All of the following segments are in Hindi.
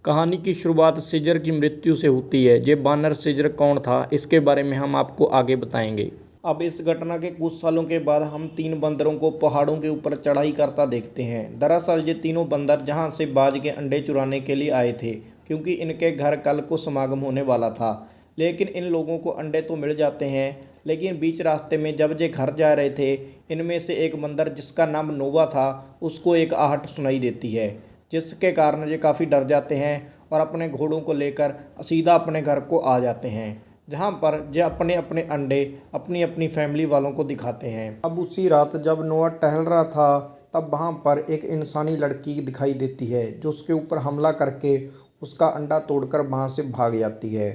कहानी की शुरुआत सीजर की मृत्यु से होती है। ये बानर सीजर कौन था, इसके बारे में हम आपको आगे बताएंगे। अब इस घटना के कुछ सालों के बाद हम तीन बंदरों को पहाड़ों के ऊपर चढ़ाई करता देखते हैं। दरअसल ये तीनों बंदर जहां से बाज के अंडे चुराने के लिए आए थे, क्योंकि इनके घर कल को समागम होने वाला था। लेकिन इन लोगों को अंडे तो मिल जाते हैं, लेकिन बीच रास्ते में जब ये घर जा रहे थे, इनमें से एक बंदर जिसका नाम नोवा था, उसको एक आहट सुनाई देती है, जिसके कारण ये काफ़ी डर जाते हैं और अपने घोड़ों को लेकर सीधा अपने घर को आ जाते हैं, जहाँ पर ये अपने अपने अंडे अपनी अपनी फैमिली वालों को दिखाते हैं। अब उसी रात जब नोवा टहल रहा था, तब वहाँ पर एक इंसानी लड़की दिखाई देती है, जो उसके ऊपर हमला करके उसका अंडा तोड़कर वहाँ से भाग जाती है।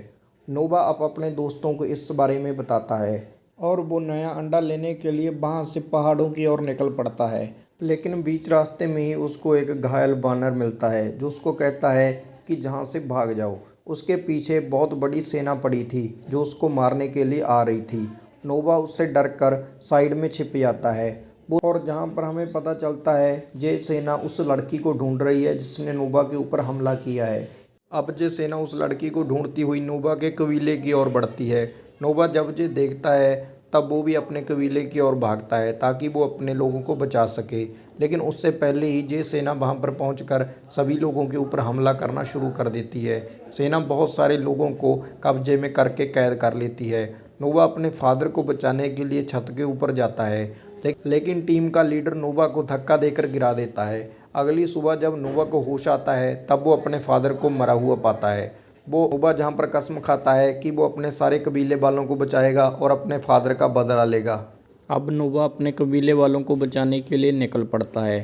नोवा अब अपने दोस्तों को इस बारे में बताता है और वो नया अंडा लेने के लिए वहाँ से पहाड़ों की ओर निकल पड़ता है। लेकिन बीच रास्ते में ही उसको एक घायल बानर मिलता है, जो उसको कहता है कि जहाँ से भाग जाओ। उसके पीछे बहुत बड़ी सेना पड़ी थी, जो उसको मारने के लिए आ रही थी। नोवा उससे डरकर साइड में छिप जाता है। वो और जहाँ पर हमें पता चलता है ये सेना उस लड़की को ढूंढ रही है जिसने नोवा के ऊपर हमला किया है। अब ये सेना उस लड़की को ढूंढती हुई नोवा के कबीले की ओर बढ़ती है। नोवा जब ये देखता है, तब वो भी अपने कबीले की ओर भागता है ताकि वो अपने लोगों को बचा सके। लेकिन उससे पहले ही ये सेना वहाँ पर पहुंचकर सभी लोगों के ऊपर हमला करना शुरू कर देती है। सेना बहुत सारे लोगों को कब्जे में करके कैद कर लेती है। नोवा अपने फादर को बचाने के लिए छत के ऊपर जाता है, लेकिन टीम का लीडर नोवा को धक्का देकर गिरा देता है। अगली सुबह जब नोवा को होश आता है, तब वो अपने फादर को मरा हुआ पाता है। वो नोवा जहाँ पर कसम खाता है कि वो अपने सारे कबीले वालों को बचाएगा और अपने फादर का बदला लेगा। अब नोवा अपने कबीले वालों को बचाने के लिए निकल पड़ता है।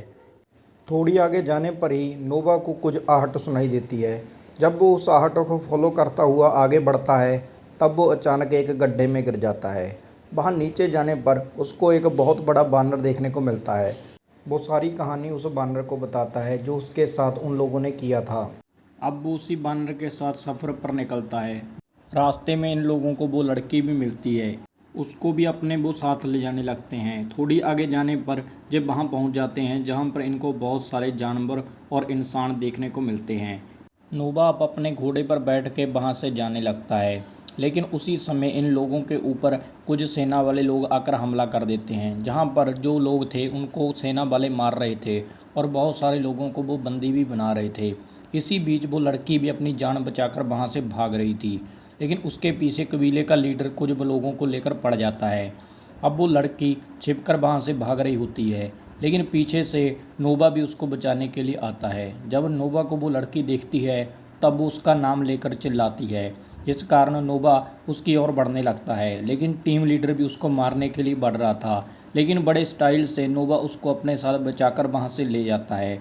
थोड़ी आगे जाने पर ही नोवा को कुछ आहट सुनाई देती है। जब वो उस आहट को फॉलो करता हुआ आगे बढ़ता है, तब वो अचानक एक गड्ढे में गिर जाता है। वहाँ नीचे जाने पर उसको एक बहुत बड़ा बानर देखने को मिलता है। वो सारी कहानी उस बानर को बताता है जो उसके साथ उन लोगों ने किया था। अब वो उसी बानर के साथ सफ़र पर निकलता है। रास्ते में इन लोगों को वो लड़की भी मिलती है, उसको भी अपने वो साथ ले जाने लगते हैं। थोड़ी आगे जाने पर जब वहाँ पहुँच जाते हैं, जहाँ पर इनको बहुत सारे जानवर और इंसान देखने को मिलते हैं। नोवा अब अपने घोड़े पर बैठ के वहाँ से जाने लगता है, लेकिन उसी समय इन लोगों के ऊपर कुछ सेना वाले लोग आकर हमला कर देते हैं। जहाँ पर जो लोग थे उनको सेना वाले मार रहे थे और बहुत सारे लोगों को वो बंदी भी बना रहे थे। इसी बीच वो लड़की भी अपनी जान बचाकर वहाँ से भाग रही थी, लेकिन उसके पीछे कबीले का लीडर कुछ लोगों को लेकर पड़ जाता है। अब वो लड़की छिपकर वहाँ से भाग रही होती है, लेकिन पीछे से नोवा भी उसको बचाने के लिए आता है। जब नोवा को वो लड़की देखती है, तब वो उसका नाम लेकर चिल्लाती है, जिस कारण नोवा उसकी ओर बढ़ने लगता है। लेकिन टीम लीडर भी उसको मारने के लिए बढ़ रहा था, लेकिन बड़े स्टाइल से नोवा उसको अपने साथ बचाकर वहाँ से ले जाता है।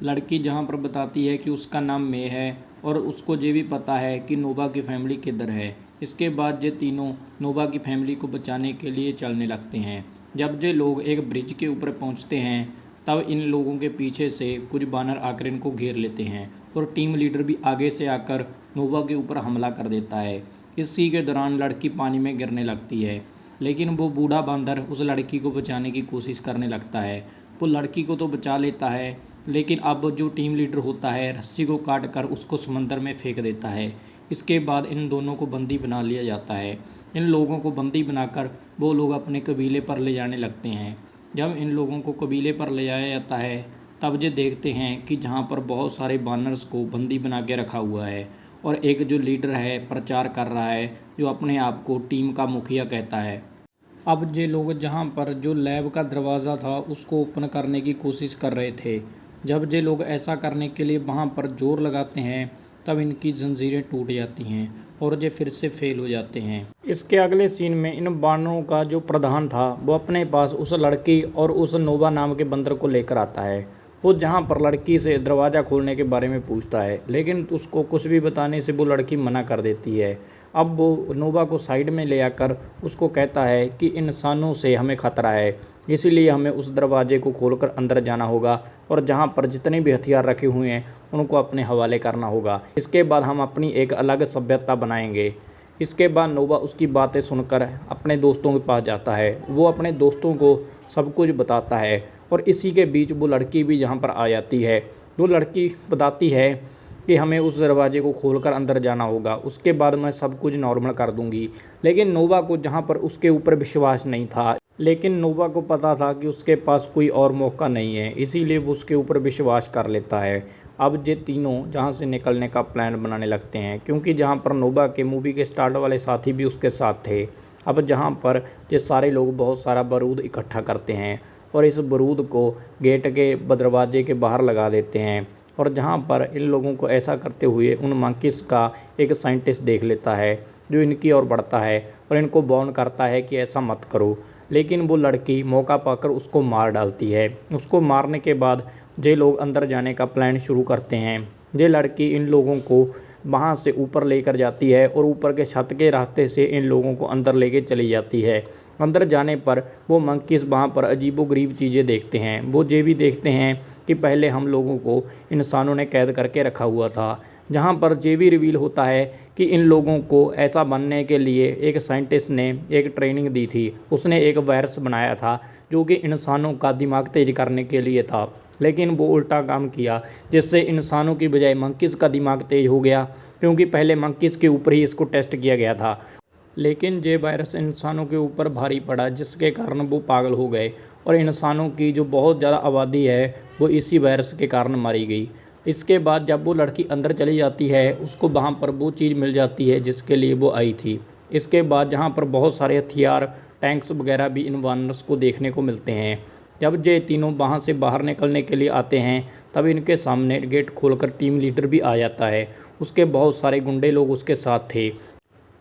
लड़की जहाँ पर बताती है कि उसका नाम मे है और उसको ये भी पता है कि नोवा की फैमिली किधर है। इसके बाद ये तीनों नोवा की फैमिली को बचाने के लिए चलने लगते हैं। जब ये लोग एक ब्रिज के ऊपर पहुँचते हैं, तब इन लोगों के पीछे से कुछ बानर आकर इनको घेर लेते हैं और टीम लीडर भी आगे से आकर नोवा के ऊपर हमला कर देता है। इसी के दौरान लड़की पानी में गिरने लगती है, लेकिन वो बूढ़ा बंदर उस लड़की को बचाने की कोशिश करने लगता है। वो लड़की को तो बचा लेता है, लेकिन अब जो टीम लीडर होता है रस्सी को काट कर उसको समंदर में फेंक देता है। इसके बाद इन दोनों को बंदी बना लिया जाता है। इन लोगों को बंदी बनाकर वो लोग अपने कबीले पर ले जाने लगते हैं। जब इन लोगों को कबीले पर ले जाया जाता है, तब ये देखते हैं कि जहाँ पर बहुत सारे बानर्स को बंदी बना के रखा हुआ है और एक जो लीडर है प्रचार कर रहा है, जो अपने आप को टीम का मुखिया कहता है। अब ये लोग जहाँ पर जो लैब का दरवाज़ा था उसको ओपन करने की कोशिश कर रहे थे। जब ये लोग ऐसा करने के लिए वहाँ पर जोर लगाते हैं, तब इनकी जंजीरें टूट जाती हैं और ये फिर से फेल हो जाते हैं। इसके अगले सीन में इन बानरों का जो प्रधान था, वो अपने पास उस लड़की और उस नोवा नाम के बंदर को लेकर आता है। वो जहाँ पर लड़की से दरवाज़ा खोलने के बारे में पूछता है, लेकिन उसको कुछ भी बताने से वो लड़की मना कर देती है। अब वो नोवा को साइड में ले आकर उसको कहता है कि इंसानों से हमें ख़तरा है, इसीलिए हमें उस दरवाजे को खोलकर अंदर जाना होगा और जहाँ पर जितने भी हथियार रखे हुए हैं उनको अपने हवाले करना होगा। इसके बाद हम अपनी एक अलग सभ्यता बनाएंगे। इसके बाद नोवा उसकी बातें सुनकर अपने दोस्तों के पास जाता है। वो अपने दोस्तों को सब कुछ बताता है और इसी के बीच वो लड़की भी यहाँ पर आ जाती है। वो लड़की बताती है कि हमें उस दरवाजे को खोलकर अंदर जाना होगा, उसके बाद मैं सब कुछ नॉर्मल कर दूंगी। लेकिन नोवा को जहाँ पर उसके ऊपर विश्वास नहीं था, लेकिन नोवा को पता था कि उसके पास कोई और मौका नहीं है, इसीलिए वो उसके ऊपर विश्वास कर लेता है। अब ये तीनों जहाँ से निकलने का प्लान बनाने लगते हैं, क्योंकि जहाँ पर नोवा के मूवी के स्टार्ट वाले साथी भी उसके साथ थे। अब जहाँ पर ये सारे लोग बहुत सारा बारूद इकट्ठा करते हैं और इस बारूद को गेट के दरवाजे के बाहर लगा देते हैं। और जहाँ पर इन लोगों को ऐसा करते हुए उन मंकीज़ का एक साइंटिस्ट देख लेता है, जो इनकी ओर बढ़ता है और इनको वार्न करता है कि ऐसा मत करो। लेकिन वो लड़की मौका पाकर उसको मार डालती है। उसको मारने के बाद ये लोग अंदर जाने का प्लान शुरू करते हैं। ये लड़की इन लोगों को वहाँ से ऊपर लेकर जाती है और ऊपर के छत के रास्ते से इन लोगों को अंदर लेके चली जाती है। अंदर जाने पर वो मंकीज़ वहाँ पर अजीबोगरीब चीज़ें देखते हैं। वो ये भी देखते हैं कि पहले हम लोगों को इंसानों ने कैद करके रखा हुआ था। जहाँ पर ये भी रिवील होता है कि इन लोगों को ऐसा बनने के लिए एक साइंटिस्ट ने एक ट्रेनिंग दी थी। उसने एक वायरस बनाया था जो कि इंसानों का दिमाग तेज करने के लिए था, लेकिन वो उल्टा काम किया, जिससे इंसानों की बजाय मंकीज़ का दिमाग तेज हो गया, क्योंकि पहले मंकीज़ के ऊपर ही इसको टेस्ट किया गया था। लेकिन ये वायरस इंसानों के ऊपर भारी पड़ा, जिसके कारण वो पागल हो गए और इंसानों की जो बहुत ज़्यादा आबादी है वो इसी वायरस के कारण मारी गई। इसके बाद जब वो लड़की अंदर चली जाती है, उसको वहाँ पर वो चीज़ मिल जाती है जिसके लिए वो आई थी। इसके बाद जहाँ पर बहुत सारे हथियार, टैंक्स वगैरह भी इन वानर्स को देखने को मिलते हैं। जब ये तीनों वहाँ से बाहर निकलने के लिए आते हैं, तब इनके सामने गेट खोलकर टीम लीडर भी आ जाता है। उसके बहुत सारे गुंडे लोग उसके साथ थे।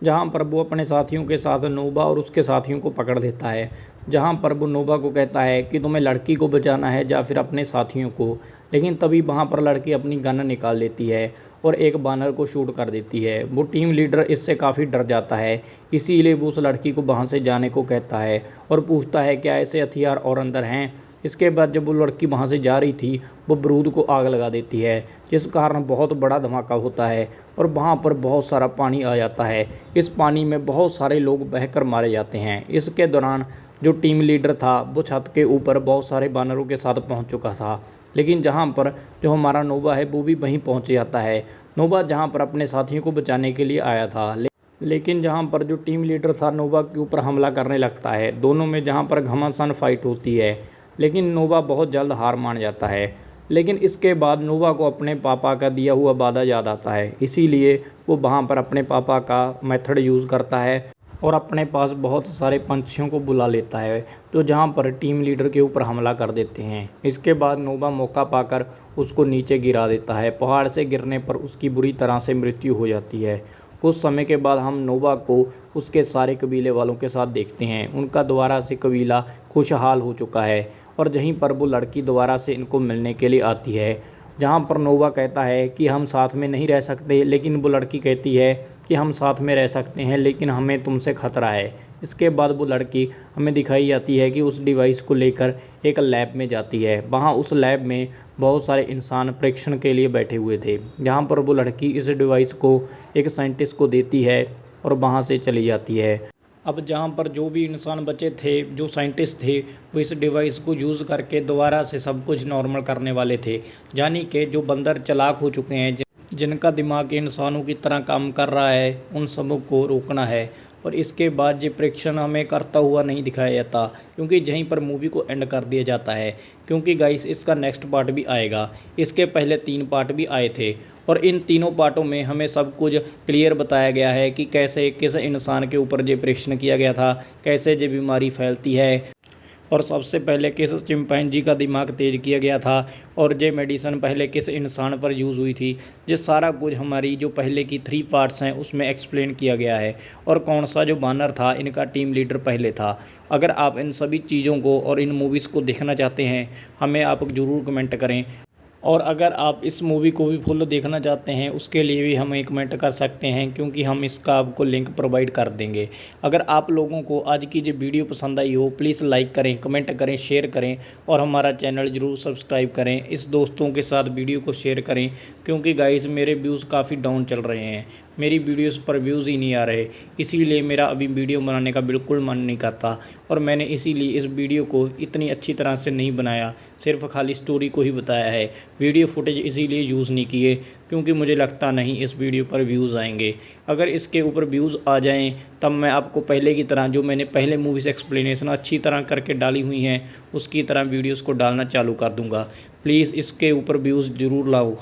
जहाँ पर वो अपने साथियों के साथ नोबा और उसके साथियों को पकड़ देता है। जहाँ पर वो नोबा को कहता है कि तुम्हें लड़की को बचाना है या फिर अपने साथियों को। लेकिन तभी वहाँ पर लड़की अपनी गन निकाल लेती है और एक बानर को शूट कर देती है। वो टीम लीडर इससे काफ़ी डर जाता है, इसीलिए वो उस लड़की को वहाँ से जाने को कहता है और पूछता है क्या ऐसे हथियार और अंदर हैं। इसके बाद जब वो लड़की वहाँ से जा रही थी, वो बारूद को आग लगा देती है, जिस कारण बहुत बड़ा धमाका होता है और वहाँ पर बहुत सारा पानी आ जाता है। इस पानी में बहुत सारे लोग बहकर मारे जाते हैं। इसके दौरान जो टीम लीडर था वो छत के ऊपर बहुत सारे बानरों के साथ पहुँच चुका था। लेकिन जहाँ पर जो हमारा नोबा है वो भी वहीं पहुँच जाता है। नोबा जहाँ पर अपने साथियों को बचाने के लिए आया था, लेकिन जहाँ पर जो टीम लीडर था नोबा के ऊपर हमला करने लगता है। दोनों में जहाँ पर घमासान फाइट होती है, लेकिन नोबा बहुत जल्द हार मान जाता है। लेकिन इसके बाद नोबा को अपने पापा का दिया हुआ वादा याद आता है, इसीलिए वो वहाँ पर अपने पापा का मेथड यूज़ करता है और अपने पास बहुत सारे पंछियों को बुला लेता है, जो जहाँ पर टीम लीडर के ऊपर हमला कर देते हैं। इसके बाद नोबा मौका पाकर उसको नीचे गिरा देता है। पहाड़ से गिरने पर उसकी बुरी तरह से मृत्यु हो जाती है। कुछ समय के बाद हम नोबा को उसके सारे कबीले वालों के साथ देखते हैं। उनका दोबारा से कबीला खुशहाल हो चुका है और यहीं पर वो लड़की दोबारा से इनको मिलने के लिए आती है। जहाँ पर नोबा कहता है कि हम साथ में नहीं रह सकते, लेकिन वो लड़की कहती है कि हम साथ में रह सकते हैं, लेकिन हमें तुमसे खतरा है। इसके बाद वो लड़की हमें दिखाई जाती है कि उस डिवाइस को लेकर एक लैब में जाती है। वहाँ उस लैब में बहुत सारे इंसान परीक्षण के लिए बैठे हुए थे। जहाँ पर वो लड़की इस डिवाइस को एक साइंटिस्ट को देती है और वहाँ से चली जाती है। अब जहाँ पर जो भी इंसान बचे थे, जो साइंटिस्ट थे, वो इस डिवाइस को यूज़ करके दोबारा से सब कुछ नॉर्मल करने वाले थे। यानी कि जो बंदर चालाक हो चुके हैं, जिनका दिमाग इंसानों की तरह काम कर रहा है, उन सबों को रोकना है। और इसके बाद ये परीक्षण हमें करता हुआ नहीं दिखाया जाता, क्योंकि यहीं पर मूवी को एंड कर दिया जाता है। क्योंकि गाइस इसका नेक्स्ट पार्ट भी आएगा। इसके पहले 3 पार्ट भी आए थे और इन तीनों पार्टों में हमें सब कुछ क्लियर बताया गया है कि कैसे किस इंसान के ऊपर ये परीक्षण किया गया था, कैसे ये बीमारी फैलती है और सबसे पहले किस चिंपैंजी का दिमाग तेज किया गया था और ये मेडिसिन पहले किस इंसान पर यूज़ हुई थी। ये सारा कुछ हमारी जो पहले की 3 पार्ट्स हैं उसमें एक्सप्लेन किया गया है। और कौन सा जो बानर था, इनका टीम लीडर पहले था। अगर आप इन सभी चीज़ों को और इन मूवीज़ को देखना चाहते हैं, हमें आप ज़रूर कमेंट करें। और अगर आप इस मूवी को भी फुल देखना चाहते हैं, उसके लिए भी हमें कमेंट कर सकते हैं, क्योंकि हम इसका आपको लिंक प्रोवाइड कर देंगे। अगर आप लोगों को आज की जो वीडियो पसंद आई हो, प्लीज़ लाइक करें, कमेंट करें, शेयर करें और हमारा चैनल ज़रूर सब्सक्राइब करें। इस दोस्तों के साथ वीडियो को शेयर करें, क्योंकि गाइस मेरे व्यूज़ काफ़ी डाउन चल रहे हैं। मेरी वीडियोस पर व्यूज़ ही नहीं आ रहे, इसीलिए मेरा अभी वीडियो बनाने का बिल्कुल मन नहीं करता। और मैंने इसीलिए इस वीडियो को इतनी अच्छी तरह से नहीं बनाया, सिर्फ खाली स्टोरी को ही बताया है। वीडियो फुटेज इसीलिए यूज़ नहीं किए क्योंकि मुझे लगता नहीं इस वीडियो पर व्यूज़ आएंगे। अगर इसके ऊपर व्यूज़ आ जाएं तब मैं आपको पहले की तरह, जो मैंने पहले मूवीज़ एक्सप्लेनेशन अच्छी तरह करके डाली हुई हैं, उसकी तरह वीडियोज़ को डालना चालू कर दूँगा। प्लीज़ इसके ऊपर व्यूज़ ज़रूर लाओ।